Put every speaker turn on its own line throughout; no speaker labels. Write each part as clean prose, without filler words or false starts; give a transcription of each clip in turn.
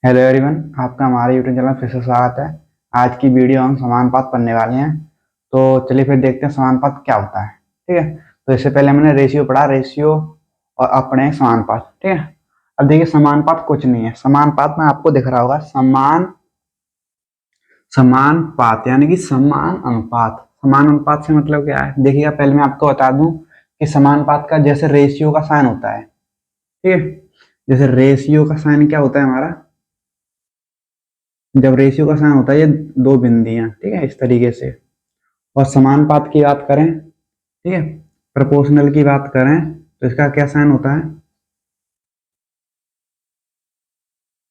Hello everyone, आपका हमारे YouTube channel फिर से स्वागत है। आज की वीडियो हम समानुपात पढ़ने वाले हैं। तो चलिए फिर देखते हैं समानुपात क्या होता है। ठीक है, तो इससे पहले हमने रेशियो पढ़ा, रेशियो और अपने समानुपात। ठीक है, अब देखिए समानुपात कुछ नहीं है। समानुपात में आपको दिख रहा होगा समानुपात यानी कि समान अनुपात। समान अनुपात से मतलब क्या है, देखिएगा पहले मैं आपको बता दूं कि समानुपात का जैसे रेशियो का साइन होता है। ठीक है, जैसे रेशियो का साइन क्या होता है हमारा, जब रेशियो का साइन होता है ये दो बिंदियां, ठीक है, इस तरीके से। और समानुपात की बात करें, ठीक है, प्रोपोर्शनल की बात करें तो इसका क्या साइन होता है,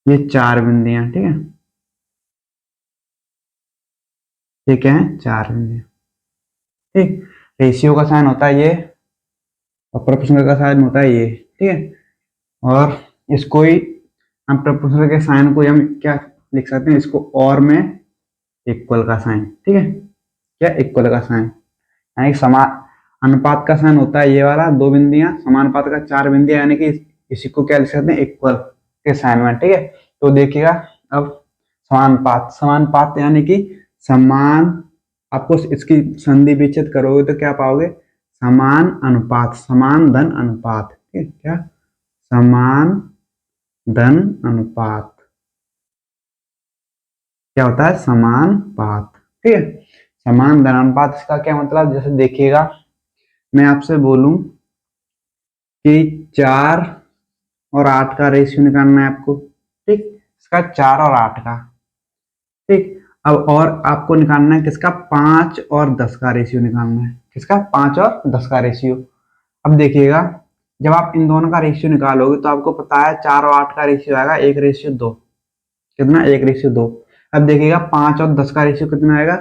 ये चार बिंदियां। ठीक है, ये क्या है, चार बिंदियां। ठीक, रेशियो का साइन होता है ये और प्रोपोर्शनल का साइन होता है ये। ठीक है, और इसको ही हम प्रोपोर्शनल के साइन को हम क्या लिख सकते हैं, इसको और में इक्वल का साइन। ठीक है, क्या इक्वल का साइन यानी कि समान अनुपात का साइन होता है ये वाला दो बिंदियां, समानुपात का चार बिंदियां, यानी कि इसी को क्या लिख सकते हैं, इक्वल के साइन में। ठीक है, तो देखिएगा अब समानुपात, समानुपात यानी कि समान, आपको इसकी संधि विच्छेद करोगे तो क्या पाओगे, समान अनुपात, समान धन अनुपात। ठीक है, क्या समान धन अनुपात क्या होता है, समानुपात। ठीक है, समान धन अनुपात इसका क्या मतलब, जैसे देखिएगा मैं आपसे बोलूं कि 4 और 8 का रेशियो निकालना है आपको। ठीक, इसका 4 और 8 का। ठीक, अब और आपको निकालना है किसका, 5 और 10 का रेशियो निकालना है। किसका, 5 और 10 का रेशियो। अब देखिएगा जब आप इन दोनों का रेशियो निकालोगे तो आपको पता है 4 और 8 का रेशियो आएगा 1:2। कितना, 1:2। अब देखिएगा 5 और 10 का रेशियो कितना आएगा,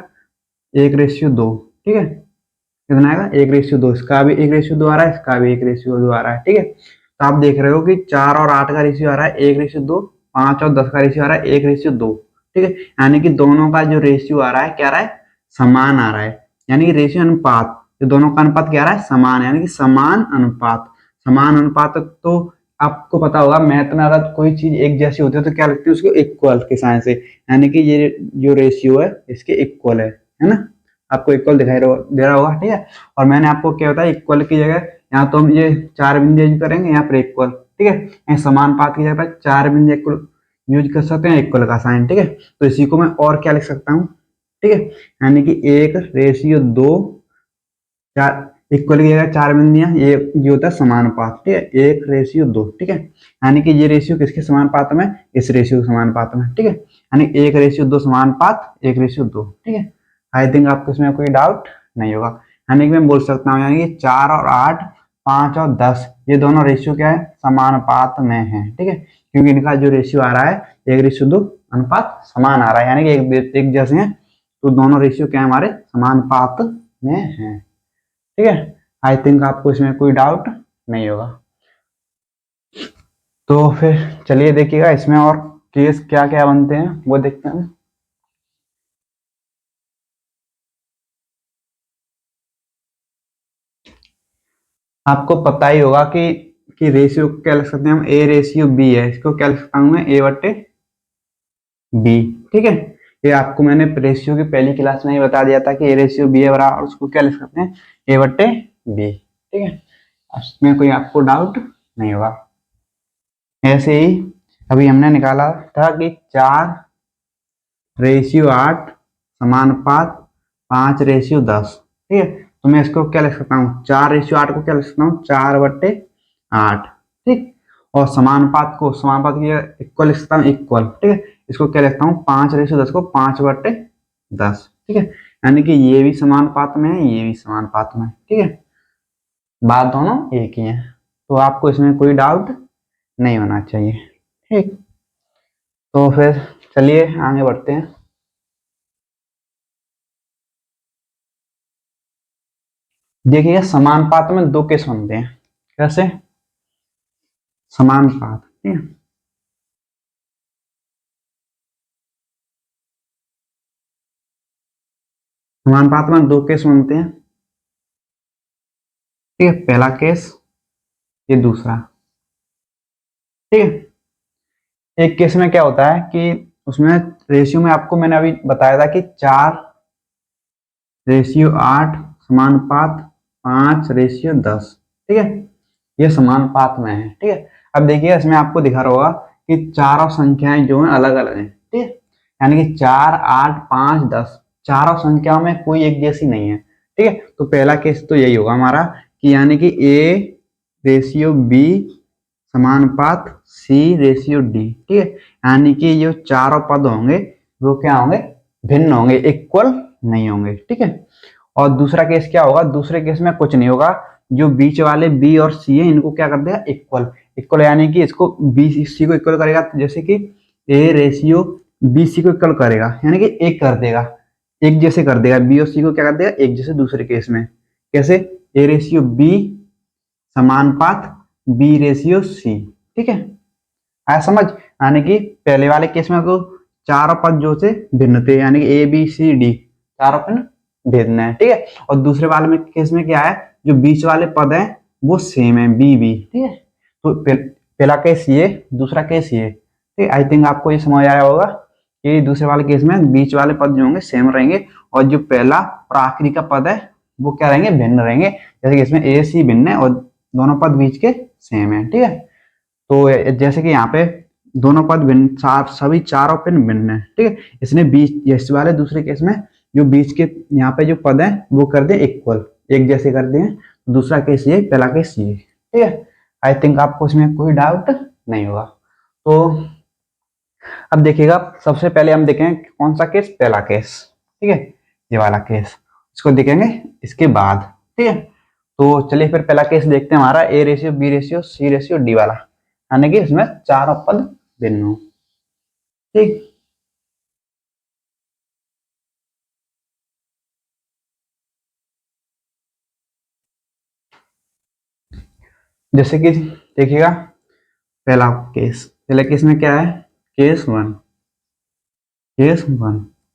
1:2। ठीक है, कितना आएगा, 1:2। इसका भी 1:2 आ रहा है, इसका भी 1:2 आ रहा है। ठीक है, तो आप देख रहे हो कि 4 और 8 का रेशियो आ रहा है 1:2, 5 और 10 का रेशियो आ रहा है 1:2। ठीक है, यानी कि दोनों का जो रेशियो आ रहा है क्या आ रहा है, समान आ रहा है। यानी कि रेशियो अनुपात, जो दोनों का अनुपात क्या आ रहा है, समान, यानी कि समान अनुपात। समान अनुपात तो आपको पता होगा मैथ में अगर कोई चीज एक जैसी होती है तो क्या लिखते हैं उसको, इक्वल के साइन से। यानी कि ये जो रेशियो है इसके इक्वल है ना, आपको इक्वल दिखाई दे रहा होगा। ठीक है, और मैंने आपको क्या बताया, इक्वल की जगह यहाँ तो हम ये चार बिंदु यूज करेंगे, यहाँ पर इक्वल। ठीक है, यहाँ समानुपात की जगह चार बिंदु इक्वल यूज कर सकते हैं, इक्वल का साइन। ठीक है, तो इसी को मैं और क्या लिख सकता हूँ, ठीक है, यानी कि 1:2, चार इक्वल की जगह चार बिंदियां, ये जो होता है समानुपात। ठीक है, 1:2। ठीक है, यानी कि ये रेशियो किसके समानुपात में, इस रेशियो के समानुपात में। ठीक है, यानी 1:2 समानुपात 1:2। ठीक है, आई थिंक आपको इसमें कोई डाउट नहीं होगा। यानी कि मैं बोल सकता हूँ यानी कि 4 और 8, 5 और 10 ये दोनों रेशियो क्या है, समानुपात में है। ठीक है, क्योंकि इनका जो रेशियो आ रहा है 1:2 अनुपात समान आ रहा है, यानी कि एक जैसे हैं, तो दोनों रेशियो क्या है हमारे, समानुपात में है। ठीक है, आई थिंक आपको इसमें कोई डाउट नहीं होगा। तो फिर चलिए देखिएगा इसमें और केस क्या क्या बनते हैं वो देखते हैं। आपको पता ही होगा कि रेशियो क्या लिख सकते हैं हम, A:B है, इसको क्या लिख सकता हूं मैं, A/B। ठीक है, ये आपको मैंने रेशियो की पहली क्लास में ही बता दिया था कि A:B है बराबर, उसको क्या लिख सकते हैं, A/B। ठीक है, इसमें कोई आपको डाउट नहीं होगा। ऐसे ही अभी हमने निकाला था कि 4:8 समानुपात 5:10। ठीक है, तो मैं इसको क्या लिख सकता हूँ, 4:8 को क्या लिख सकता हूँ, 4/8। ठीक, और समानुपात को, समानुपात की इक्वल लिख सकता हूँ, इक्वल। ठीक है, इसको क्या लिखता हूँ, 5:10 को 5/10। ठीक है, यानी कि ये भी समानुपात में है, ये भी समानुपात में है। ठीक है, बात दोनों एक ही है, तो आपको इसमें कोई डाउट नहीं होना चाहिए। ठीक, तो फिर चलिए आगे बढ़ते हैं। देखिए समानुपात में दो केस बनते हैं, कैसे, समानुपात। ठीक है, समानुपात में दो केस बनते हैं। ठीक है, पहला केस, ये दूसरा। ठीक है, एक केस में क्या होता है कि उसमें रेशियो में आपको मैंने अभी बताया था कि 4:8 समानुपात 5:10, ठीक है, ये समानुपात में है, ठीक है। अब देखिए इसमें आपको दिखा रहा होगा कि चारों संख्याएं जो हैं अलग अलग हैं, ठीक है, यानी कि 4, 8, 5, 10 चारों संख्याओं में कोई एक जैसी नहीं है, ठीक है। तो पहला केस तो यही होगा हमारा कि यानी कि A:B समानुपात C:D, ठीक है, यानी कि जो चारों पद होंगे वो क्या होंगे, भिन्न होंगे, इक्वल नहीं होंगे, ठीक है। और दूसरा केस क्या होगा, दूसरे केस में कुछ नहीं होगा, जो बीच वाले बी और सी है इनको क्या कर देगा, इक्वल, इक्वल यानी कि इसको बी सी को इक्वल करेगा, जैसे कि A:B सी को इक्वल करेगा यानी कि एक कर देगा, एक जैसे कर देगा, बी और सी को क्या कर देगा, एक जैसे। दूसरे केस में कैसे, A:B समानुपात B:C, ठीक है, आया समझ। यानी कि पहले वाले केस में तो चारों पद जो थे भिन्न थे, यानी कि A B C D चारों पद भिन्न है, ठीक है। और दूसरे वाले में केस में क्या है, जो बीच वाले पद हैं वो सेम है, B ठीक है। तो पहला केस ये, दूसरा केस ये, ठीक है। आई थिंक आपको ये समझ आया होगा कि दूसरे वाले केस में बीच वाले पद जो होंगे सेम रहेंगे और जो पहला और आखिरी का पद है वो क्या रहेंगे, भिन्न रहेंगे। जैसे कि इसमें A C भिन्न है और दोनों पद बीच के सेम है, ठीक है। तो जैसे कि यहाँ पे दोनों पद भिन्न, सभी चारों पद भिन्न है, ठीक है। इसने बीच, इस वाले दूसरे केस में जो बीच के यहाँ पे जो पद है वो कर दे इक्वल, एक जैसे कर दिए। दूसरा केस ये, पहला केस ये, ठीक है। आई थिंक आपको इसमें कोई डाउट नहीं होगा। तो अब देखिएगा, सबसे पहले हम देखेंगे कौन सा केस, पहला केस, ठीक है, ये वाला केस, इसको देखेंगे इसके बाद, ठीक है। तो चलिए फिर पहला केस देखते हैं, हमारा A:B:C:D वाला, यानी कि इसमें चारों पद भिन्न हो, ठीक। जैसे कि देखिएगा पहला केस, पहले केस में क्या है, केस वन, ठीक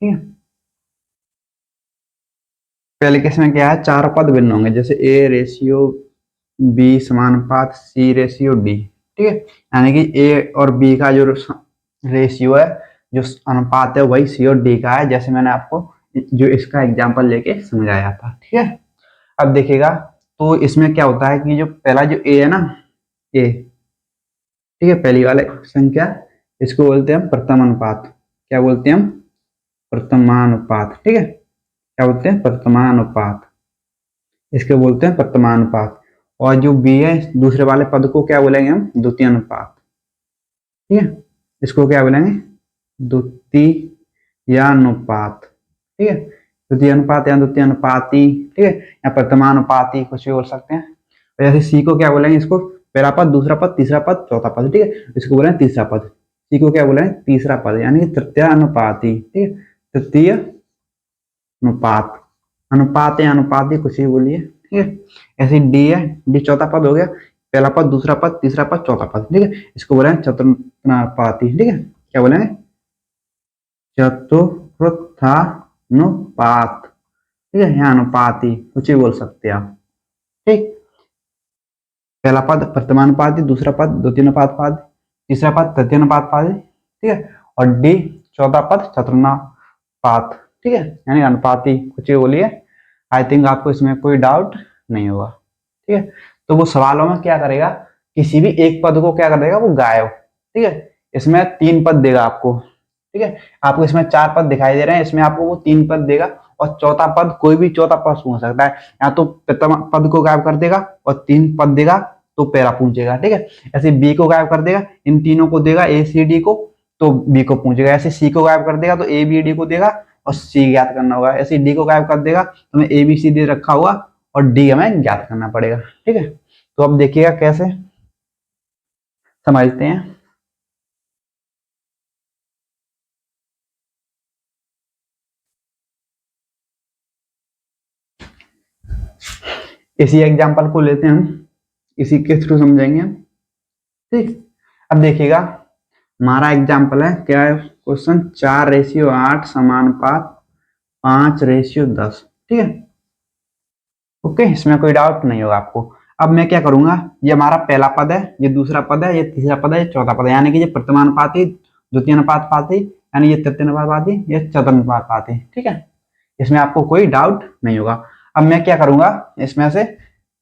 है। पहले केस में क्या है, चारों पद भिन्न होंगे, जैसे A:B समानुपात C:D, ठीक है, यानी कि A और B का जो रेशियो है, जो अनुपात है वही C और D का है, जैसे मैंने आपको जो इसका एग्जांपल लेके समझाया था, ठीक है। अब देखिएगा, तो इसमें क्या होता है कि जो पहला जो A है ना, A, ठीक है, पहली वाला संख्या, इसको बोलते हैं हम प्रथम अनुपात। क्या बोलते हैं हम, प्रथमानुपात, ठीक है, क्या बोलते हैं, प्रथमानुपात, इसके बोलते हैं प्रथमानुपात। और जो बी है दूसरे वाले पद को क्या बोलेंगे हम, द्वितीय अनुपात, ठीक है, इसको क्या बोलेंगे, द्वितीय अनुपात, ठीक है, द्वितीय अनुपात या द्वितीय अनुपाती, ठीक है, या प्रथमानुपाती कुछ भी बोल सकते हैं। और जैसे सी को क्या बोलेंगे, इसको पहला पद, दूसरा पद, तीसरा पद, चौथा पद, ठीक है, इसको बोलेंगे तीसरा पद। सी को क्या बोलेंगे, तीसरा पद, यानी कि तृतीय अनुपाती, ठीक है, तृतीय अनुपात, अनुपात या अनुपाती कुछ भी बोलिए, ठीक है। ऐसे डी है, डी चौथा पद हो गया, पहला पद, दूसरा पद, तीसरा पद, चौथा पद, ठीक है, इसको बोलेंगे चतुर्थानुपाती, ठीक है, क्या बोलेंगे, चतुर्थानुपात, ठीक है, यहाँ अनुपाती कुछ भी बोल सकते हैं आप, ठीक। पहला पद प्रथमानुपाती, दूसरा पद द्वितीयानुपात, तीसरा पद तृतीयानुपात, ठीक है, और डी चौथा पद चतुर्थानुपात, ठीक है, यानी अनुपाती कुछ भी बोलिए। आई थिंक आपको इसमें कोई डाउट नहीं होगा, ठीक है। तो वो सवालों में क्या करेगा, किसी भी एक पद को क्या कर देगा, वो गायब, ठीक है। इसमें 3 पद देगा आपको, ठीक है, आपको इसमें 4 पद दिखाई दे रहे हैं, इसमें आपको वो 3 पद देगा और चौथा पद कोई भी चौथा पद पूछ सकता है, या तो प्रथम पद को गायब कर देगा और 3 पद देगा तो पहला पूछेगा, ठीक है। ऐसे बी को गायब कर देगा, इन तीनों को देगा, ए सी डी को, तो बी को पूछेगा। ऐसे सी को गायब कर देगा तो ए बी डी को देगा और सी ज्ञात करना होगा। ऐसे डी को गायब कर देगा तो हमें ए बी सी दे रखा हुआ और डी हमें ज्ञात करना पड़ेगा, ठीक है। तो अब देखिएगा कैसे समझते हैं। इसी एग्जाम्पल को लेते हैं हम, इसी के थ्रू समझेंगे हम, ठीक। अब देखिएगा हमारा एग्जाम्पल है, क्या है क्वेश्चन, 4:8 समानुपात 5:10, ठीक है। ओके, इसमें कोई डाउट नहीं होगा आपको। अब मैं क्या करूंगा, ये हमारा पहला पद है, ये दूसरा पद है, ये तीसरा पद है, ये चौथा पद है, यानी कि ये प्रथमानुपाती, द्वितीयानुपाती, यानी ये तृतीयानुपाती, ये चतुर्थानुपाती। ठीक है, इसमें आपको कोई डाउट नहीं होगा। अब मैं क्या करूंगा, इसमें से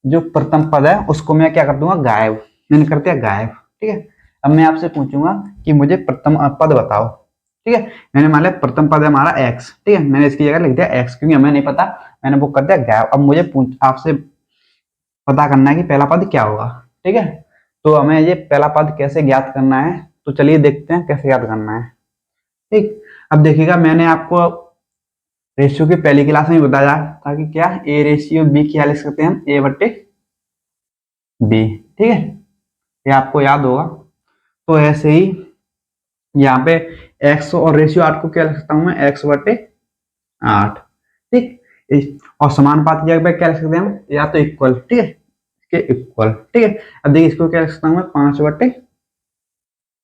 जो प्रथम पद है उसको मैं क्या कर दूंगा, गायब। मैंने कर दिया गायब। ठीक है, अब मैं आपसे पूछूंगा कि मुझे प्रथम पद बताओ। ठीक है, मैंने मान लिया प्रथम पद है हमारा x। ठीक है, मैंने इसकी जगह लिख दिया x क्योंकि हमें नहीं पता, मैंने वो कर दिया गायब। अब मुझे आपसे पता करना है कि पहला पद क्या होगा। ठीक है, तो हमें ये पहला पद कैसे ज्ञात करना है, तो चलिए देखते हैं कैसे ज्ञात करना है। ठीक, अब देखिएगा मैंने आपको रेशियो की पहली क्लास में बताया था कि क्या a रेशियो b क्या लिख सकते हैं हम, a बट्टे b। ठीक है, ये आपको याद होगा। तो ऐसे ही यहाँ पे x और रेशियो 8 को क्या लिख सकता हूँ मैं, x बटे 8। ठीक, और समानुपाती जगह पे क्या लिख सकते हैं हम, या तो इक्वल। ठीक है, इसके इक्वल। ठीक है, अब देखिए इसको क्या लिख सकता हूँ मैं, 5 बटे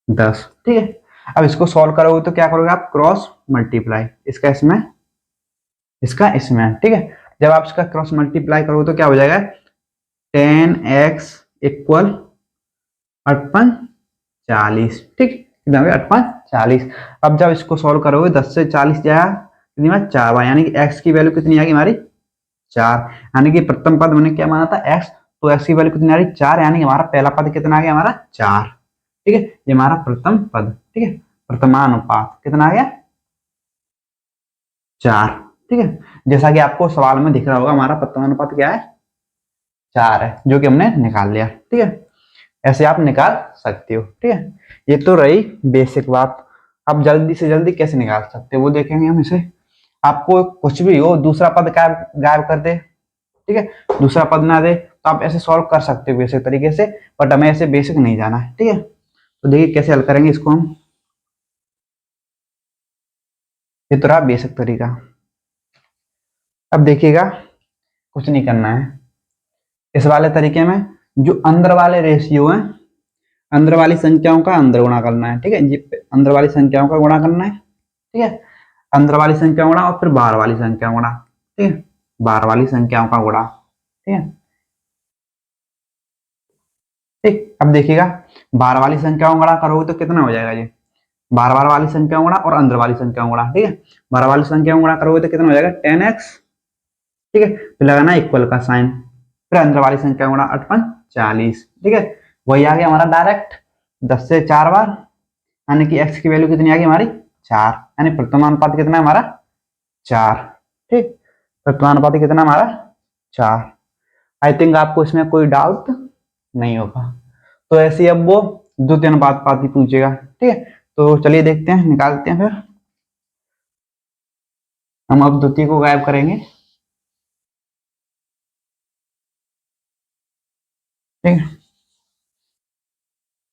10। ठीक है, अब इसको सॉल्व करोगे तो क्या करोगे आप, क्रॉस मल्टीप्लाई, इसका इसमें, इसका इसमें। ठीक है, जब आप इसका क्रॉस मल्टीप्लाई करोगे तो क्या हो जाएगा, 10x इक्वल 48। ठीक, कितना हो गया 48। अब जब इसको सॉल्व करोगे 10 से 40 जाएगा कितनी बार, 4 बार, यानी कि x की वैल्यू कितनी आएगी हमारी, 4। यानी कि प्रथम पद मैंने क्या माना था, x, तो x की वैल्यू कितनी आ रही, 4, यानी कि हमारा पहला पद कितना आ गया हमारा, 4। ठीक है, ये हमारा प्रथम पद। ठीक है, प्रथमानुपात कितना आ गया, 4। ठीक है, जैसा कि आपको सवाल में दिख रहा होगा हमारा प्रथमानुपात क्या है, 4 है, जो कि हमने निकाल लिया। ठीक है, ऐसे आप निकाल सकते हो। ठीक है, ये तो रही बेसिक बात। अब जल्दी से जल्दी कैसे निकाल सकते हो वो देखेंगे हम इसे। आपको कुछ भी हो, दूसरा पद गायब गायब कर दे, ठीक है, दूसरा पद ना दे, तो आप ऐसे सॉल्व कर सकते हो बेसिक तरीके से, बट हमें ऐसे बेसिक नहीं जाना है। ठीक है, तो देखिए कैसे हल करेंगे इसको हम। ये तो रहा बेसिक तरीका। अब देखिएगा कुछ नहीं करना है, इस वाले तरीके में जो अंदर वाले रेशियो हैं, अंदर वाली संख्याओं का अंदर गुणा करना है। ठीक है, अंदर वाली संख्याओं का गुणा करना है। ठीक है, अंदर वाली संख्या गुणा और फिर बाहर वाली संख्या गुणा। ठीक है, बाहर वाली संख्याओं का गुणा। ठीक है, ठीक, अब देखिएगा बाहर वाली संख्याओं गुणा करोगे तो कितना हो जाएगा, ये बाहर बार वाली संख्याओं गुणा और अंदर वाली संख्याओं गुणा। ठीक है, बाहर वाली संख्याओं गुणा करोगे तो कितना हो जाएगा, 10x। ठीक है, फिर लगाना इक्वल का साइन, फिर अंदर वाली संख्या गुणा 8 पंच 40। ठीक है, वही आ गया हमारा डायरेक्ट 10 से 4 बार, यानी कि x की वैल्यू कितनी आ गई हमारी, 4, यानी प्रथमानुपात कितना है हमारा, 4। ठीक, प्रथमानुपात कितना हमारा, 4। आई थिंक आपको इसमें कोई डाउट नहीं होगा। तो ऐसे अब वो द्वितीय अनुपात पूछेगा। ठीक है, तो चलिए देखते हैं, निकालते हैं। फिर हम अब द्वितीय को गायब करेंगे। ठीक है,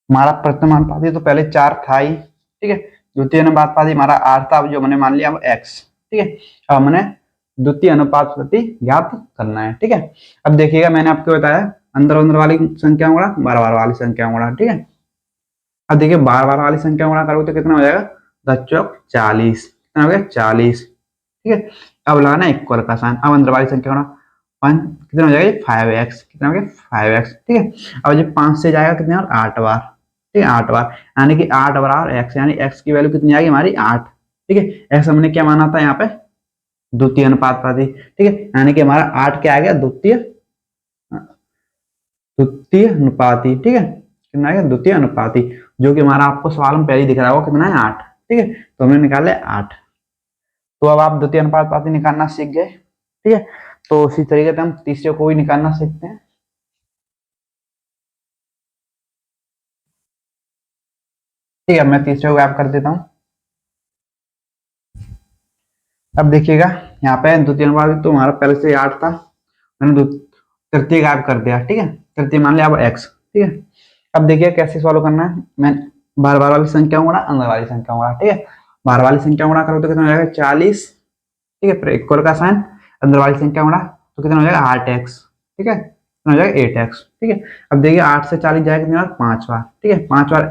हमारा प्रथम अनुपाती तो पहले 4 था ही। ठीक है, द्वितीय अनुपाती हमारा 8 था, जो मैंने मान लिया अब x। ठीक है, अब हमने द्वितीय अनुपात ज्ञात करना है। ठीक है, अब देखिएगा मैंने आपको बताया अंदर अंदर वाली संख्या गुणा बार बार वाली संख्या गुणा। ठीक है, अब देखिए बार बार वाली संख्या गुणा करोगे तो कितना हो जाएगा, 10 चौक 40, कितना हो गया 40। ठीक है, अब लगाना इक्वल का साइन, अब अंदर वाली संख्या गुणा 5, कितना हो जाएगा 5x, कितना हो गया 5x। ठीक है, अब जब 5 से जाएगा कितने और 8 बार। ठीक है, 8 बार, यानी कि 8 बार x, यानी x की वैल्यू कितनी आ गई हमारी 8। ठीक है, x हमने क्या माना था यहाँ पे, द्वितीय अनुपाती। ठीक है, यानी कि हमारा 8 क्या आ गया, द्वितीय द्वितीय अनुपाती। ठीक है, कितना आ गया द्वितीय अनुपाती, जो कि हमारा आपको सवाल में पहले ही दिख रहा होगा कितना है 8। ठीक है, तो हमने निकाले 8। तो अब आप द्वितीय अनुपाती निकालना सीख गए। ठीक है, तो उसी तरीके से हम तीसरे को भी निकालना सीखते हैं। ठीक है, मैं तीसरे को गायब कर देता हूं। अब देखिएगा यहाँ पे द्वितीय अनुपात तो हमारा पहले से 8 था, मैंने तृतीय गायब कर दिया। ठीक है, तृतीय मान लिया अब x। ठीक है, अब देखिए कैसे सॉल्व करना है, मैं बार बार वाली संख्या गुणा अंदर वाली संख्या गुणा। ठीक है, बार वाली संख्या गुणा करो तो कितना हो जाएगा 40। ठीक है, फिर इक्वल का साइन, अंदर वाली संख्या गुणा तो कितना हो जाएगा 8x। ठीक है, कितना हो जाएगा 8x। ठीक है, अब देखिए 8 से 40 जाएगा कितनी बार, 5 बार। ठीक है, 5 बार,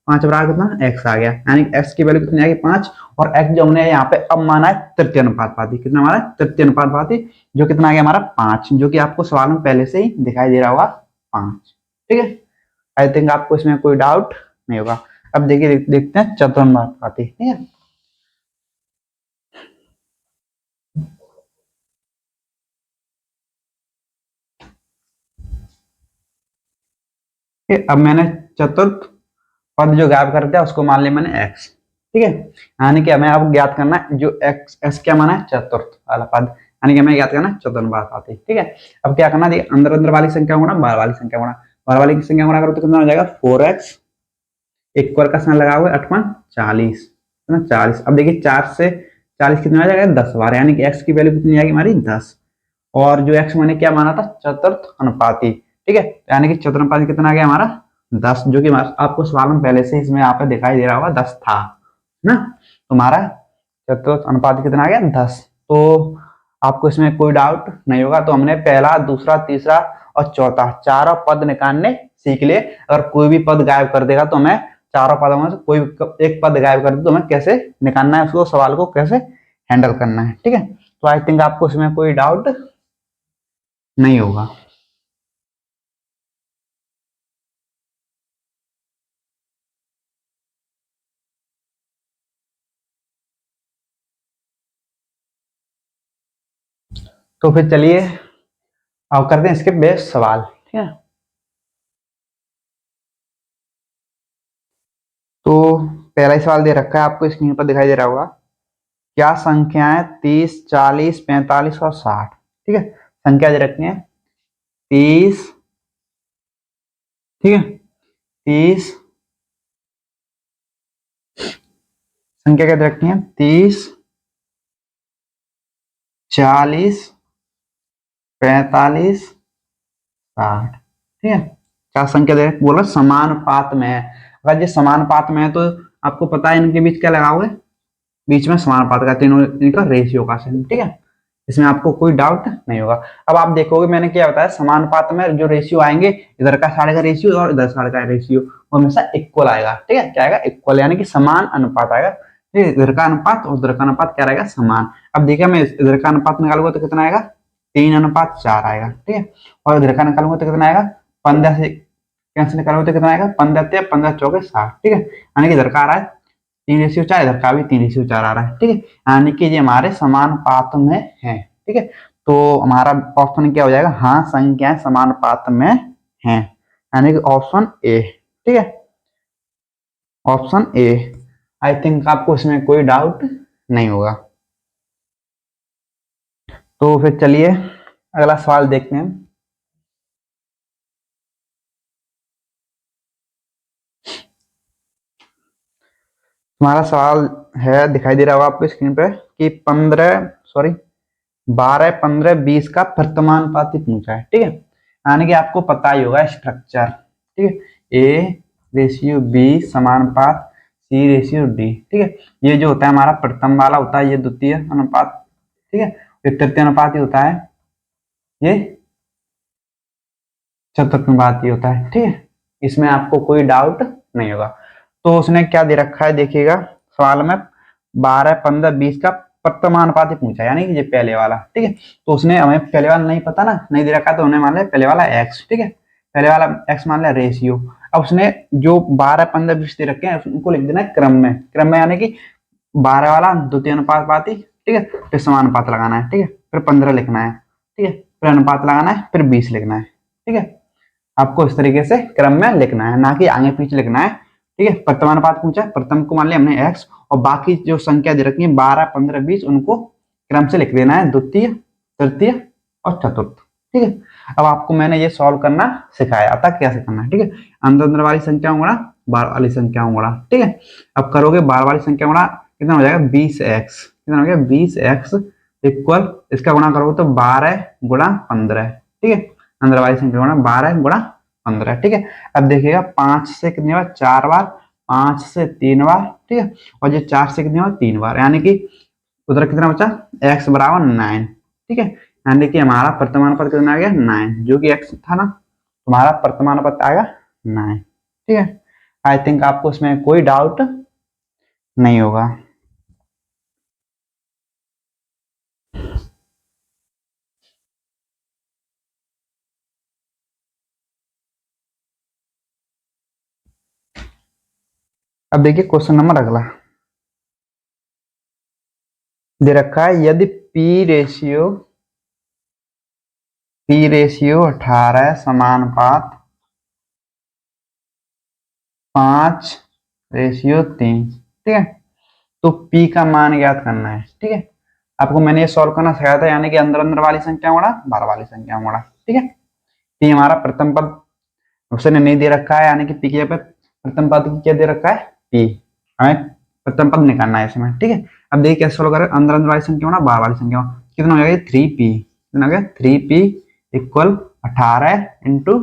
5 बार कितना x आ गया, यानी x की वैल्यू कितनी आएगी 5, और x जो हमने यहाँ पे अब माना है तृतीय अनुपाती, कितना हमारा तृतीय अनुपाती, जो कितना आ गया हमारा 5, जो कि आपको सवाल में पहले से ही दिखाई दे रहा होगा 5। ठीक है, आई थिंक आपको इसमें कोई डाउट नहीं होगा। अब देखिए देखते हैं चतुर्थानुपाती। ठीक है, अब मैंने चतुर्थ पद जो गायब कर दिया उसको मान लिया मैंने x। ठीक है, यानी कि हमें अब ज्ञात करना है जो x x क्या माना है, चतुर्थ वाला पद, यानी कि हमें ज्ञात करना है चतुर्थानुपाती। ठीक है, अब क्या करना है, अंदर अंदर वाली संख्या गुणा बाहर वाली संख्या गुणा, बाहर वाली की संख्या गुणा करो तो कितना हो जाएगा 4x, इक्वल का साइन लगा हुआ है 8 40 है ना 40। अब देखिए 4 से 40 कितना आ जाएगा 10 बार, यानी कि x की वैल्यू कितनी आएगी हमारी 10। और जो x मैंने क्या माना था चतुर्थ अनुपाती। ठीक है, यानी कि चतुर्थ अनुपाती कितना आ गया हमारा 10, जो कि आपको सवाल में पहले से इसमें यहाँ पे दिखाई दे रहा होगा 10 था ना। तो हमारा चतुर्थ अनुपाती कितना आ गया 10। तो आपको इसमें कोई डाउट नहीं होगा। तो हमने पहला, दूसरा, तीसरा और चौथा चारों पद निकालने सीख लिए। अगर कोई भी पद गायब कर देगा तो हमें चारों पदों में से कोई एक पद गायब कर दे तो हमें कैसे निकालना है, उसको सवाल को कैसे हैंडल करना है। ठीक है, तो आई थिंक आपको इसमें कोई डाउट नहीं होगा। तो फिर चलिए अब करते हैं इसके बेस्ट सवाल। ठीक है, तो पहला ही सवाल दे रखा है आपको, स्क्रीन पर दिखाई दे रहा होगा। क्या संख्याएं 30, 40, 45 और 60। ठीक है, संख्या दे रखी है 30। ठीक है, 30 संख्या क्या दे रखी है 30, 40, 45, 60। ठीक है, क्या संख्या दे बोल रहा समानुपात में है। अगर ये समानुपात में है तो आपको पता है इनके बीच क्या लगा हुआ है, बीच में समानुपात का, तीनों इनका रेशियो का साइन। ठीक है, इसमें आपको कोई डाउट नहीं होगा। अब आप देखोगे मैंने क्या बताया, समानुपात में जो रेशियो आएंगे, इधर का साढ़े का रेशियो और इधर साढ़े का रेशियो वो हमेशा इक्वल आएगा। ठीक है, क्या आएगा इक्वल, यानी कि समान अनुपात आएगा। ठीक है, इधर का अनुपात और उधर का अनुपात क्या रहेगा समान। अब देखिए मैं इधर का अनुपात निकालूंगा तो कितना आएगा 3:4 आएगा। ठीक है, और इधर का निकालूंगा तो कितना आएगा 15 से कैंसिल निकालूंगा तो कितना आएगा 15 15 चौके 60। ठीक है, यानी कि इधर का आ रहा है 3:4, इधर का भी 3:4 आ रहा है। ठीक है, यानी कि ये हमारे समानुपात में है। ठीक है, तो हमारा ऑप्शन क्या हो जाएगा, हाँ संख्याएं समानुपात में हैं, यानी कि ऑप्शन ए। ठीक है, ऑप्शन ए। आई थिंक आपको इसमें कोई डाउट नहीं होगा। तो फिर चलिए अगला सवाल देखते हैं। हमारा सवाल है, दिखाई दे रहा होगा आपको स्क्रीन पे कि 12, 15, 20 का वर्तमानुपाती पूछा है। ठीक है, यानी कि आपको पता ही होगा स्ट्रक्चर। ठीक है, ए रेशियो बी समानुपात सी रेशियो डी। ठीक है, ये जो होता है हमारा प्रथम वाला होता है ये द्वितीय अनुपात। ठीक है, ये तृतीय अनुपात ही होता है, ये चतुर्थ अनुपात ही होता है। ठीक है, इसमें आपको कोई डाउट नहीं होगा। तो उसने क्या दे रखा है देखिएगा सवाल में, 12, 15, 20 का वर्तमानुपाती पूछा, यानी कि ये पहले वाला। ठीक है, तो उसने हमें पहले वाला नहीं पता ना, नहीं दे रखा, तो उन्हें मान लिया पहले वाला x। ठीक है, पहले वाला x मान लिया रेशियो। अब उसने जो 12, 15, 20 दे रखे हैं उनको लिख देना है क्रम में, क्रम में यानी कि 12 वाला द्वितीय अनुपाती। ठीक है, फिर समानुपात लगाना है। ठीक है, फिर 15 लिखना है। ठीक है, फिर अनुपात लगाना है, फिर 20 लिखना है। ठीक है, आपको इस तरीके से क्रम में लिखना है, ना कि आगे पीछे लिखना है। ठीक है, वर्तमानुपात पूछा, प्रथम को मान लिया हमने x, और बाकी जो संख्या दे रखी है 12, 15, 20 उनको क्रम से लिख देना है, द्वितीय, तृतीय और चतुर्थ। ठीक है, अब आपको मैंने ये सॉल्व करना सिखाया था कैसे करना है। ठीक है, अंदर अंदर वाली संख्या गुणा बाहर वाली संख्या गुणा। ठीक है, अब करोगे बाहर वाली संख्या गुणा कितना हो जाएगा 20x, कितना हो गया 20x इक्वल, इसका गुणा करोगे तो 12 गुणा 15। ठीक है, अंदर वाली संख्या गुणा 12 गुणा 15। ठीक है, अब देखिएगा 5 से कितनी बार 4 बार, 5 से 3 बार। ठीक है, और ये 4 से कितनी बार 3 बार, यानी कि उधर कितना बचा x बराबर 9। ठीक है, यानी कि हमारा वर्तमान पद कितना आ गया 9, जो कि x था ना, तुम्हारा वर्तमान पद आएगा 9। ठीक है, आई थिंक आपको इसमें कोई डाउट नहीं होगा। अब देखिए क्वेश्चन नंबर अगला दे रखा है, यदि पी रेशियो 18 समानुपात 5:3, ठीक है। तो P का मान ज्ञात करना है, ठीक है। आपको मैंने ये सॉल्व करना सिखाया था, यानी कि अंदर अंदर वाली संख्या गुणा बाहर वाली संख्या गुणा, ठीक है। P हमारा प्रथम पद उसने नहीं दे रखा है, यानी कि P की जगह पे प्रथम पद की क्या दे रखा है, P। हमें प्रथम पद निकालना है इसमें, ठीक है। अब देखिए कैसे सॉल्व करें, अंदर अंदर वाली संख्या गुणा बाहर वाली संख्या, कितना हो जाएगा 3P, कितना हो गया 3P इक्वल 18 इंटू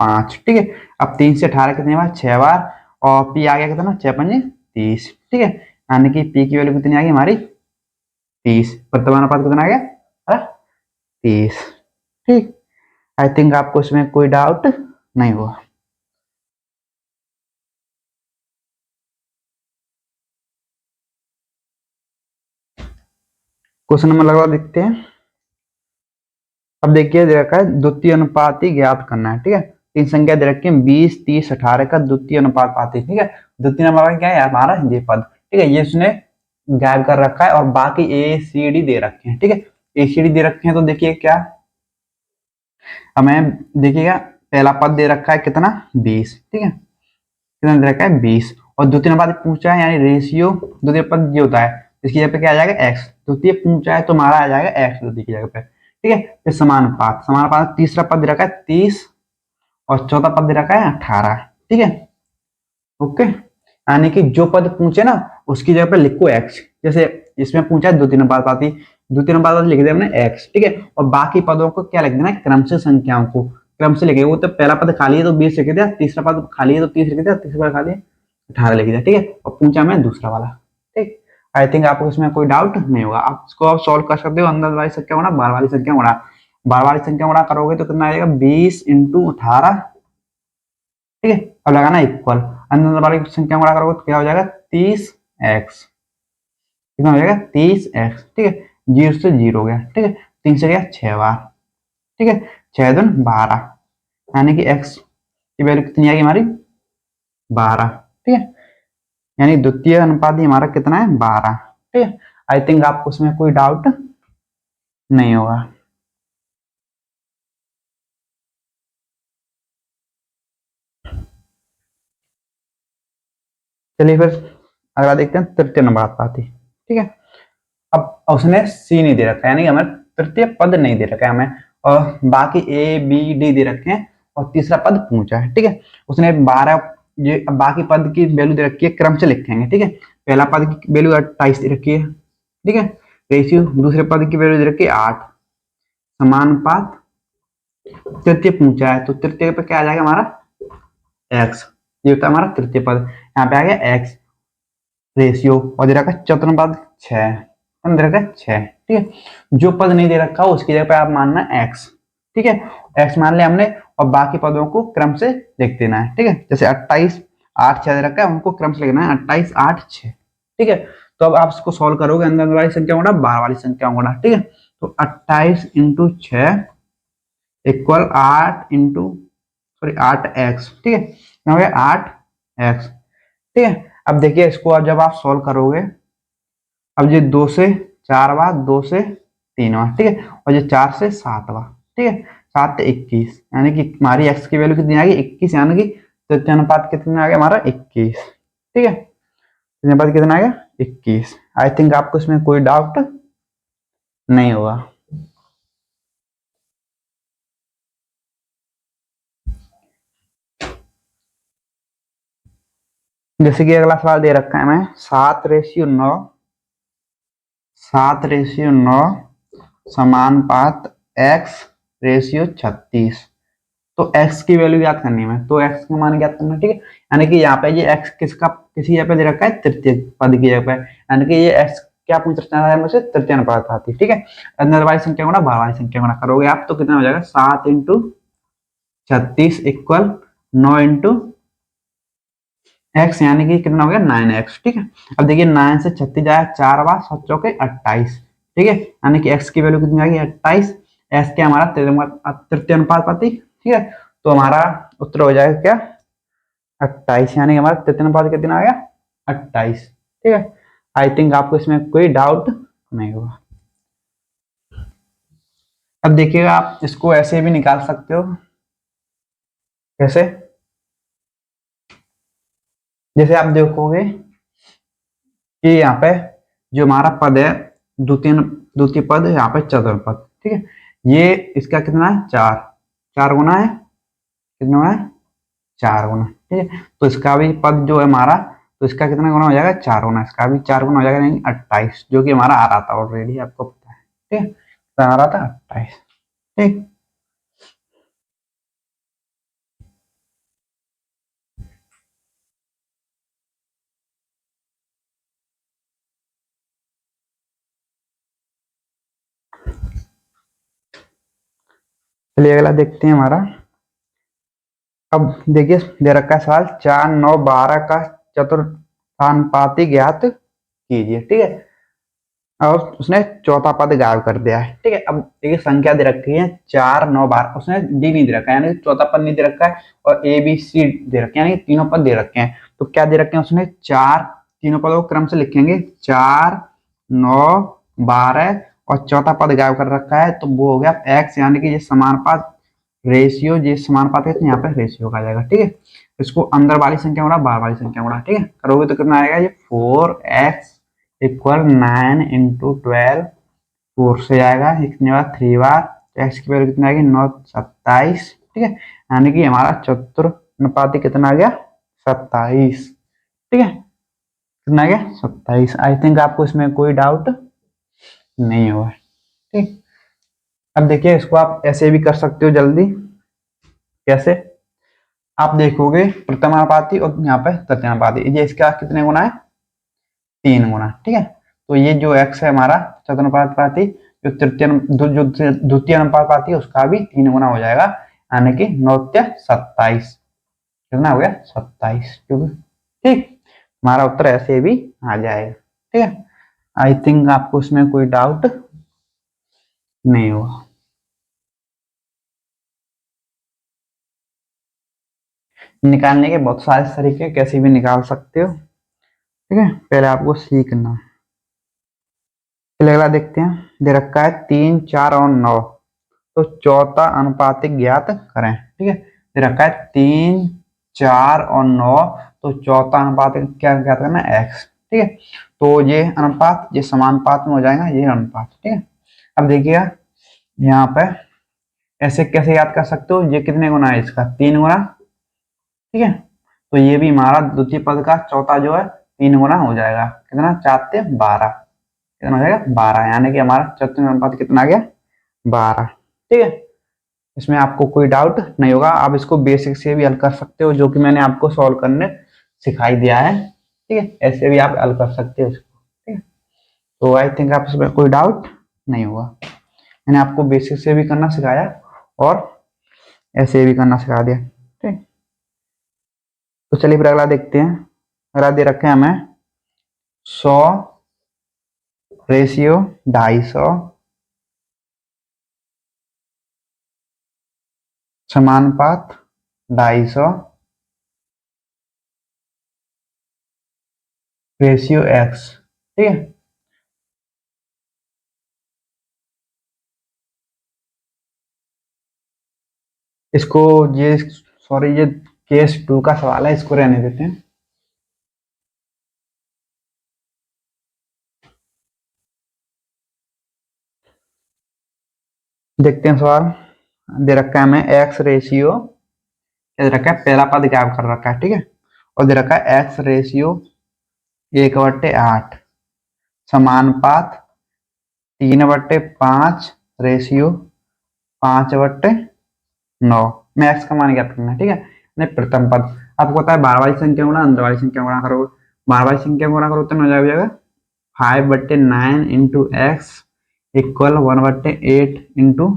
5, ठीक है। अब 3 से 18 कितने बार, 6 बार, और P आ गया कितना 6×5 30, ठीक है। यानी कि P की वैल्यू कितनी आ गई हमारी 30, प्रथमानुपात कितना आ गया 30, ठीक। आई थिंक आपको इसमें कोई डाउट नहीं हुआ। क्वेश्चन नंबर लगा देखते हैं। अब देखिए दे रखा है द्वितीय अनुपाती ज्ञात करना है, ठीक है। तीन संख्या दे रखी है 20, 30, 18 का द्वितीय अनुपात पाती, ठीक है। द्वितीय अनुपात क्या है हमारा ये पद, ठीक है। ये उसने गायब कर रखा है और बाकी ए सी डी दे रखे हैं, ठीक है। ए सी डी दे रखे हैं तो देखिए क्या हमें देखिएगा, पहला पद दे रखा है कितना 20, ठीक है। कितना दे रखा है 20, और द्वितीय अनुपात पूछा है, यानी रेशियो द्वितीय पद ये होता है, इसकी जगह पे क्या आ जाएगा x, द्वितीय पूछा है तो हमारा आ जाएगा x द्वितीय की जगह पे, ठीक है। फिर समानुपात, समानुपात तीसरा पद दे रखा है 30 और चौथा पद दे रखा है 18, ठीक है। ओके, यानी कि जो पद पूछे ना उसकी जगह पे लिखो x, जैसे इसमें पूछा है द्वितीय अनुपात पाती, द्वितीय अनुपात लिख दिया हमने x, ठीक है। और बाकी पदों को क्या लिख देना है, क्रम से संख्याओं को क्रम से लिखे, वो तो पहला पद खाली है तो 20 लिख दिया, तीसरा पद खाली है तो 30 लिख दिया, तीसरा पद खाली है 18 लिख दिया, ठीक है। और पूछा मैं दूसरा वाला, ठीक। आई थिंक आपको इसमें कोई डाउट नहीं होगा, आप इसको आप सॉल्व कर सकते हो, अंदर वाली संख्या गुणा बाहर वाली संख्या गुणा, बाहर वाली संख्या गुणा करोगे तो कितना आएगा 20 इंटू 18, ठीक है। अब लगाना इक्वल, अंदर वाली संख्या गुणा करोगे तो क्या हो जाएगा 30x, कितना हो जाएगा 30x, ठीक है। 0 से 0 हो गया, ठीक है। 3 से गया 6 बार, ठीक है। 6 दूनी 12, यानी कि x की वैल्यू कितनी आएगी हमारी 12, ठीक है। यानी द्वितीय अनुपात हमारा कितना है 12, ठीक है। आई थिंक आपको उसमें कोई डाउट नहीं होगा। चलिए फिर अगला देखते हैं तृतीय अनुपात पाती, ठीक है। अब उसने सी नहीं दे रखा है, यानी हमें तृतीय पद नहीं दे रखा है हमें, और बाकी ए बी डी दे रखे हैं और तीसरा पद पूछा है, ठीक है। उसने 12 ये बाकी पद की वैल्यू दे रखी है, क्रम से लिखेंगे, ठीक है। पहला पद की वैल्यू 28 दे रखी है, ठीक है। रेशियो दूसरे पद की वैल्यू दे रखी है 8, समानुपात तृतीय पूछा है तो तृतीय पे क्या आ जाएगा हमारा एक्स, ये होता है हमारा तृतीय पद, यहाँ पे आ गया एक्स। रेशियो और दे रखा है चतुर्पद 6, दे रखा है 6, ठीक है। जो पद नहीं दे रखा उसकी जगह पे आप मानना x, ठीक है। x मान लिया हमने और बाकी पदों को क्रम से लिख देना है, ठीक है। जैसे 28 8 6 दे रखा है, उनको क्रम से लिखना है 28 8 6, ठीक है। तो अब आप इसको सॉल्व करोगे, अंदर वाली संख्या गुणा बाहर वाली संख्या गुणा, ठीक है। तो 28 into 6 equal 8 into sorry 8x, ठीक है। 8x, ठीक है। अब देखिए इसको अब जब आप सॉल्व करोगे, अब ये 2 से 4 बार, 2 से 3 बार, ठीक है। और ये 4 से 7 बार, ठीक है। 7 से 21, यानी कि हमारी x की वैल्यू कितनी आ गई 21, यानी कि तृतीय अनुपात कितना आ गया हमारा 21, ठीक है। तृतीय अनुपात कितना आ गया 21। आई थिंक आपको इसमें कोई डाउट नहीं होगा। जैसे कि अगला सवाल दे रखा है मैं 7:9 समानुपात x/36, तो x की वैल्यू ज्ञात करनी है, तो x का मान ज्ञात करना, ठीक है। यानी कि यहाँ पे ये x किसका किसी जगह पे दे रखा है तृतीय पद की जगह पे, यानी कि ये x क्या पूछ रहा है मुझसे तृतीय अनुपात आती है, ठीक है। अंदर वाली संख्या गुणा बाहर वाली संख्या गुणा करोगे आप तो कितना हो जाएगा 7 इंटू 36 इक्वल 9 इंटू x, यानी कि कितना हो गया 9x, ठीक है। अब देखिए 9 से 36 जाएगा 4 बार 7 चौके 28, ठीक है। यानी कि x की वैल्यू कितनी आ गई 28, x क्या हमारा तृतीय अनुपात पाती, ठीक है। तो हमारा उत्तर हो जाएगा क्या 28, यानी कि हमारा तृतीय अनुपात कितना आ गया 28। ठीक है, आई थिंक आपको इसमें कोई डाउट नहीं होगा। अब देखिएगा, आप इसको ऐसे भी निकाल सकते हो। कैसे? जैसे आप देखोगे कि यहाँ पे जो हमारा पद है, द्वितीय द्वितीय पद, यहाँ पे चतुर्पद। ठीक है, ये इसका कितना है 4, 4 गुना है, कितना गुना है 4 गुना। ठीक है, तो इसका भी पद जो है हमारा, तो इसका कितना गुना हो जाएगा 4 गुना, इसका भी 4 गुना हो जाएगा, यानी 28, जो कि हमारा आ रहा था ऑलरेडी, आपको पता है। ठीक है, तो आ रहा था 28। ठीक, चलिए अगला देखते हैं हमारा। अब देखिए दे रखा है सवाल, 4, 9, 12 का चतुर्थानुपाती ज्ञात कीजिए। ठीक है, और उसने चौथा पद गायब कर दिया है। ठीक है, अब देखिए संख्या दे रखी है 4, 9, 12, उसने डी नहीं दे रखा है, यानी चौथा पद नहीं दे रखा है, और ए बी सी दे रखे हैं, यानी तीनों पद दे रखे हैं। तो क्या दे रखे हैं उसने, 4, तीनों पदों को क्रम से लिखेंगे, 4, 9, 12, और चौथा पद गायब कर रखा है, तो वो हो गया एक्स, यानी कि ये समानुपात रेशियो, ये समानुपात है, तो यहाँ पे रेशियो का आ जाएगा। ठीक है, इसको अंदर वाली संख्या गुणा बाहर वाली संख्या गुणा। ठीक है, करोगे तो कितना आएगा, ये 4x इक्वल 9 इंटू 12, 4 से आएगा, कितने बार 3 बार, तो एक्स की वैल्यू कितना आएगी 9, 27। ठीक है, यानी कि हमारा चतुर्थानुपाती कितना आ गया 27। ठीक है, कितना आ गया 27। आई थिंक आपको इसमें कोई डाउट नहीं होगा। ठीक, अब देखिए इसको आप ऐसे भी कर सकते हो जल्दी। कैसे? आप देखोगे प्रथमानुपाती और यहाँ पे तृतीयानुपाती, ये इसका कितने गुना है 3 गुना। ठीक है, तो ये जो x है हमारा चतुर्थानुपाती, जो द्वितीय अनुपाती है उसका भी 3 गुना हो जाएगा, यानी कि 9, 27, कितना हो गया 27। क्योंकि ठीक, हमारा उत्तर ऐसे भी आ जाएगा। ठीक है, आई थिंक आपको इसमें कोई डाउट नहीं होगा। निकालने के बहुत सारे तरीके, कैसे भी निकाल सकते हो। ठीक है, पहले आपको सीखना। चलिए अगला देखते हैं, दे रखा है 3, 4 और 9, तो चौथा अनुपातिक ज्ञात करें। ठीक है, दे रखा है 3, 4 और 9, तो चौथा अनुपातिक क्या ज्ञात करना है x। ठीक है, तो ये अनुपात ये समानुपात में हो जाएगा, ये अनुपात। ठीक है, अब देखिएगा यहाँ पे ऐसे कैसे याद कर सकते हो, ये कितने गुना है इसका 3 गुना। ठीक है, तो ये भी हमारा द्वितीय पद का चौथा जो है 3 गुना हो जाएगा, कितना 4 से 12, कितना हो जाएगा 12, यानी कि हमारा चतुर्थ अनुपात कितना आ गया 12। ठीक है, इसमें आपको कोई डाउट नहीं होगा, आप इसको बेसिक से भी हल कर सकते हो, जो कि मैंने आपको सॉल्व करने सिखाई दिया है। ठीक है, ऐसे भी आप हल कर सकते हो इसको। ठीक है, तो आई थिंक आप इसमें कोई डाउट नहीं होगा, मैंने आपको बेसिक से भी करना सिखाया और ऐसे भी करना सिखा दिया। ठीक, तो चलिए फिर अगला देखते हैं। अगला दे रखे हैं हमें 100 रेशियो 250 समानुपात 250 रेशियो x। ठीक है, इसको ये सॉरी ये केस 2 का सवाल है, इसको रहने देते हैं। देखते हैं सवाल, दे रखा है हमें x रेशियो, दे रखा है पहला पद गायब कर रखा है। ठीक है, और दे रखा है x रेशियो 1/8 समानुपात 3/5 रेशियो 5/9 में x का मान ज्ञात करना है। ठीक है, नहीं प्रथम पद आपको पता है, बारह वाली संख्या गुणा अंदर वाली संख्या गुणा करो, बारह वाली संख्या गुणा करो तो हो जाएगा 5/9 इंटू एक्स इक्वल 1/8 इंटू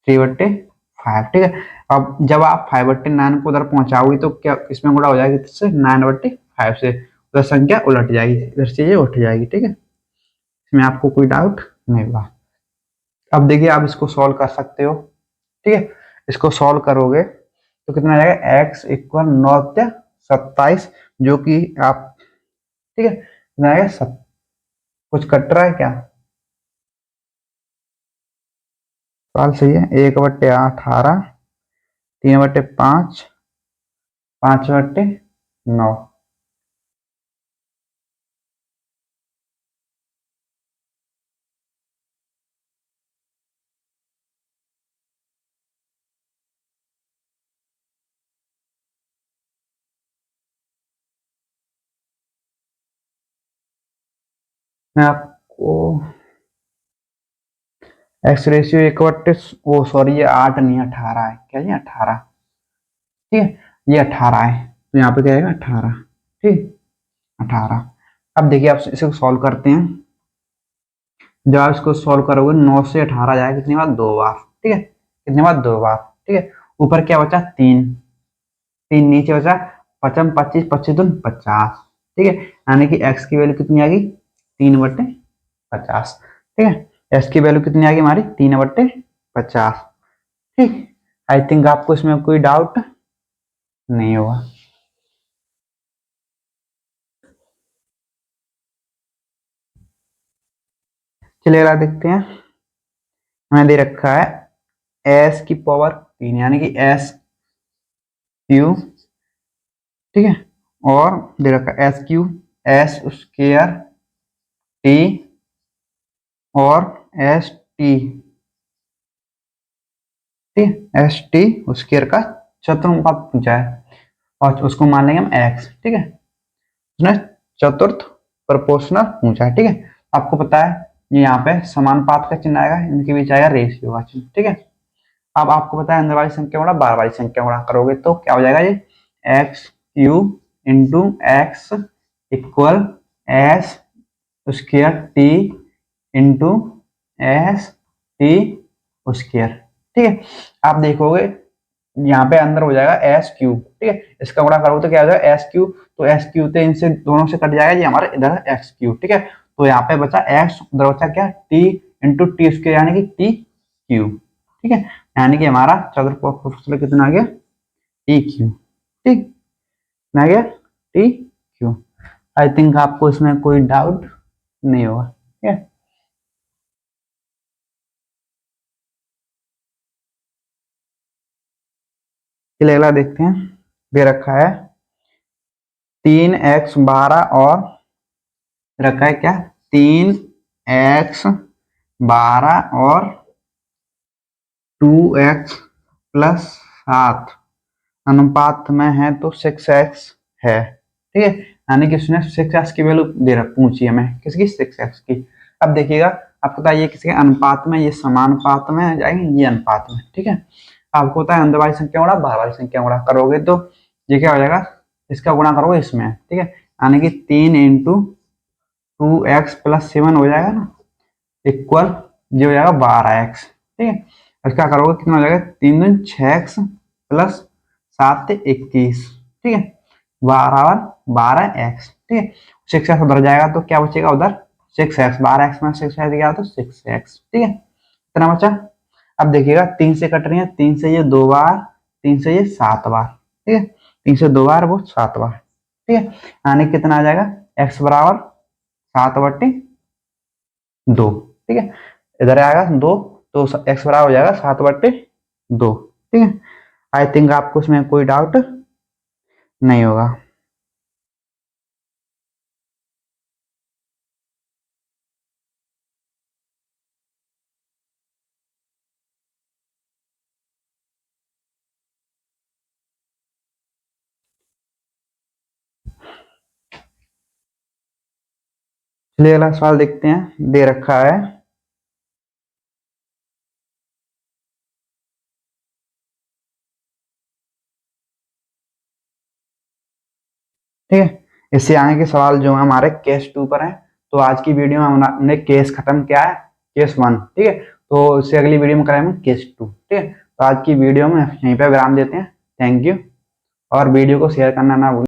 3/5। ठीक है, अब जब आप 5/9 को उधर पहुंचाओगे तो क्या इसमें गुणा हो जाएगी, इससे 9/5 से उधर संख्या उलट जाएगी, इधर से ये उठ जाएगी। ठीक है, इसमें आपको कोई डाउट नहीं होगा। अब देखिए आप इसको सॉल्व कर सकते हो। ठीक है, इसको सॉल्व करोगे तो कितना आ जाएगा x इक्वल 9 जो कि आप, ठीक है, कितना आएगा कुछ कट रहा है क्या? सवाल सही है। 1/8 3/5 5/9। मैं आपको एक्स रेशियो 1/, वो सॉरी ये 8 नहीं 18 है। क्या ये 18? ठीक है, ये 18 है, तो यहाँ पे क्या आएगा 18। ठीक, 18। अब देखिए आप इसे सॉल्व करते हैं। जब आप इसको सॉल्व करोगे 9 से 18 जाएगा कितनी बार? 2 बार। ठीक है, कितनी बार? 2 बार। ठीक है, ऊपर क्या बचा? 3, 3 नीचे बचा, 55 25 25 दूनी 50। ठीक है, यानी कि एक्स की वैल्यू कितनी आ गई? 3/50। ठीक है, एक्स की वैल्यू कितनी आ गई हमारी? 3/50। ठीक, आई थिंक आपको इसमें कोई डाउट नहीं होगा। चलिए अगला देखते हैं। हमें दे रखा है एस की पावर 3 यानी कि एस क्यू। ठीक है, और दे रखा है S Q S square T और एस टी। ठीक है, एस टी स्क्वायर का चतुर्थांश पूछा है और उसको मान लेंगे हम एक्स। ठीक है, उसने चतुर्थ प्रोपोर्शनल पूछा है। ठीक है, आपको पता है ये यहाँ पे समानुपात का चिन्ह आएगा, इनके बीच आएगा रेशियो का चिन्ह। ठीक है, अब आपको पता है अंदर वाली संख्या गुणा बाहर वाली संख्या गुणा करोगे तो क्या हो जाएगा? ये x cube into x equal S square T into S T square. ठीक है, आप देखोगे यहाँ पे अंदर हो जाएगा एस क्यूब। ठीक है, इसका गुणा करोगे तो क्या हो जाएगा? S cube. तो एस क्यूब तो इनसे दोनों से कट जाएगा, ये हमारा इधर एक्स क्यूब। ठीक है, तो यहाँ पे बचा एक्स, उधर बचा क्या? टी इंटू टी स्क्वायर यानी कि टी क्यूब। ठीक है, यानी कि हमारा चतुर्थ कितना आ गया? T Q. ठीक, आ गया टी क्यू। आई थिंक आपको इसमें कोई डाउट नहीं होगा। ठीक है, चलिए अगला देखते हैं। दे रखा है 3x12 और रखा है क्या? 3x12 और 2x+7 अनुपात में है तो 6x है। ठीक है, यानी कि उसने 6x की वैल्यू दे रख पूछी हमें, किसकी? 6x की। अब देखिएगा, आपको पता है ये किसके अनुपात में? ये समानुपात में जाएंगे, ये अनुपात में। ठीक है, आपको पता है अंदर वाली संख्या गुणा बाहर वाली संख्या गुणा करोगे तो ये क्या हो जाएगा? इसका गुणा करोगे इसमें। ठीक है, यानी कि 3 इंटू 2x+7 हो जाएगा ना, इक्वल ये हो जाएगा 12x। ठीक है, इसका करोगे कितना हो जाएगा? 3 दूनी 6x प्लस 7 21। ठीक है, 12x। ठीक है, 6x उधर जाएगा तो क्या बचेगा? उधर 6x। 12x में 6x गया तो 6x। ठीक है, इतना बचा। अब देखिएगा 3 से कट रही है, 3 से ये 2 बार, 3 से ये 7 बार। ठीक है, 3 से 2 बार वो 7 बार। ठीक है, यानी कितना आ जाएगा? x बराबर 7/2। ठीक है, इधर आएगा 2 तो x बराबर हो जाएगा 7/2। ठीक है, आई थिंक आपको इसमें कोई डाउट नहीं होगा। चलिए अगला सवाल देखते हैं। दे रखा है ठीक है, इससे आगे के सवाल जो है हमारे केस 2 पर है। तो आज की वीडियो में हमने केस खत्म किया है, केस 1। ठीक है, तो इससे अगली वीडियो में कराएंगे केस 2। ठीक है, तो आज की वीडियो में यहीं पे विराम देते हैं। थैंक यू, और वीडियो को शेयर करना ना भूलें।